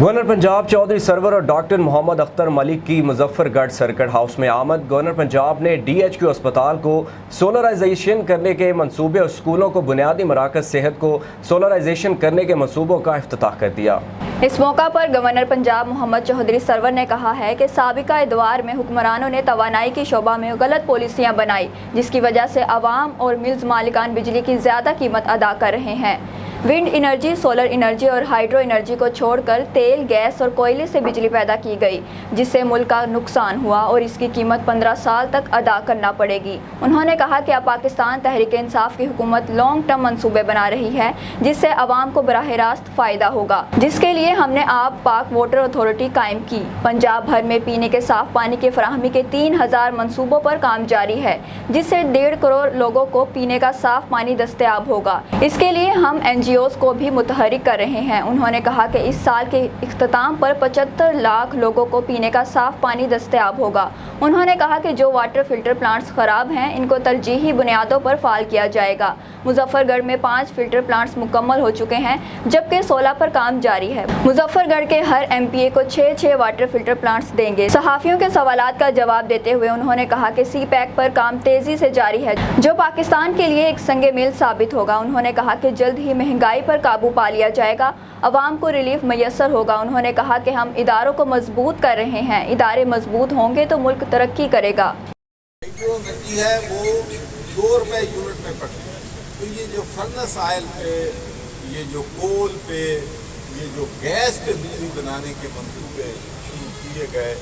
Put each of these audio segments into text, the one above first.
Governor Punjab Chaudhary server और doctor Mohammad Akhtar Malik की Muzaffargarh circuit house में आमद। गवर्नर पंजाब ने DHQ अस्पताल को सोलराइजेशन करने के मंसूबे और स्कूलों को बुनियादी मराकज़ सेहत को सोलराइजेशन करने के मंसूबों का इफ्तिताह कर दिया। इस मौका पर गवर्नर पंजाब मोहम्मद चौधरी सरवर ने कहा है कि साबिका इदवार में हुक्मरानों ने तवानाई की शोबा में गलत पॉलिसियां बनाई, जिसकी वजह से अवाम और मिल्स मालिकान बिजली की ज़्यादा कीमत अदा कर रहे हैं। विंड एनर्जी, सोलर एनर्जी और हाइड्रो एनर्जी को छोड़कर तेल, गैस और कोयले से बिजली पैदा की गई, जिससे मुल्क का नुकसान हुआ और इसकी कीमत 15 साल तक अदा करना पड़ेगी। उन्होंने कहा कि अब पाकिस्तान तहरीक इंसाफ की हुकूमत लॉन्ग टर्म मंसूबे बना रही है, जिससे अवाम को बराह रास्त फ़ायदा होगा, जिसके लिए हमने आप पाक वाटर अथॉरिटी कायम की। पंजाब भर में पीने के साफ पानी की फराहमी के 3000 मंसूबों पर काम जारी है, जिससे 1.5 करोड़ लोगों को पीने का साफ पानी दस्तयाब होगा। इसके लिए हम NGOs को भी मुतहरिक कर रहे हैं। उन्होंने कहा कि इस साल के इख्तिताम पर 75 लाख लोगों को पीने का साफ पानी दस्तयाब होगा। उन्होंने कहा कि जो वाटर फिल्टर प्लांट्स खराब हैं, इनको तरजीही बुनियादों पर फाल किया जाएगा। मुजफ्फरगढ़ में 5 फिल्टर प्लांट्स मुकम्मल हो चुके हैं, जबकि 16 पर काम जारी है। मुजफ्फरगढ़ के हर MPA को 6 वाटर फिल्टर प्लांट्स देंगे। सहाफ़ियों के सवालात का जवाब देते हुए उन्होंने कहा कि CPEC पर काम तेजी से जारी है, जो पाकिस्तान के लिए एक संगे मील साबित होगा। उन्होंने कहा कि जल्द ही महंगाई पर काबू पा लिया जाएगा, अवाम को रिलीफ मैसर होगा। उन्होंने कहा कि हम इदारों को मजबूत कर रहे हैं, इदारे मजबूत होंगे तो मुल्क तरक्की करेगा। जो गति है वो 2 रुपए यूनिट में पड़ती है, तो ये जो फर्नेस ऑयल पे, ये जो कोल पे, ये जो गैस पे बिजली बनाने के मंसूबे शुरू किए गए,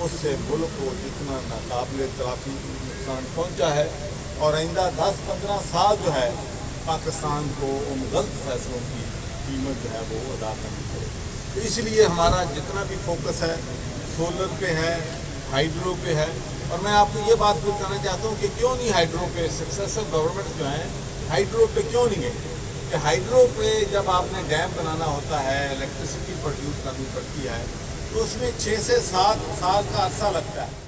उससे मुल्क को जितना नाकाबिले तलाफी नुकसान पहुंचा है और आइंदा 10-15 साल जो है पाकिस्तान को उन गलत फैसलों की कीमत जो है वो अदा करनी पड़ेगी। तो इसलिए हमारा जितना भी फोकस है सोलर पे है, हाइड्रो पे है। और मैं आपको ये बात भी बताना चाहता हूँ कि क्यों नहीं हाइड्रो पे सक्सेसर गवर्नमेंट जो हैं हाइड्रो पे क्यों नहीं गए। कि हाइड्रो पे जब आपने डैम बनाना होता है, इलेक्ट्रिसिटी प्रोड्यूस करनी पड़ती है, तो उसमें 6 से 7 साल का अरसा लगता है।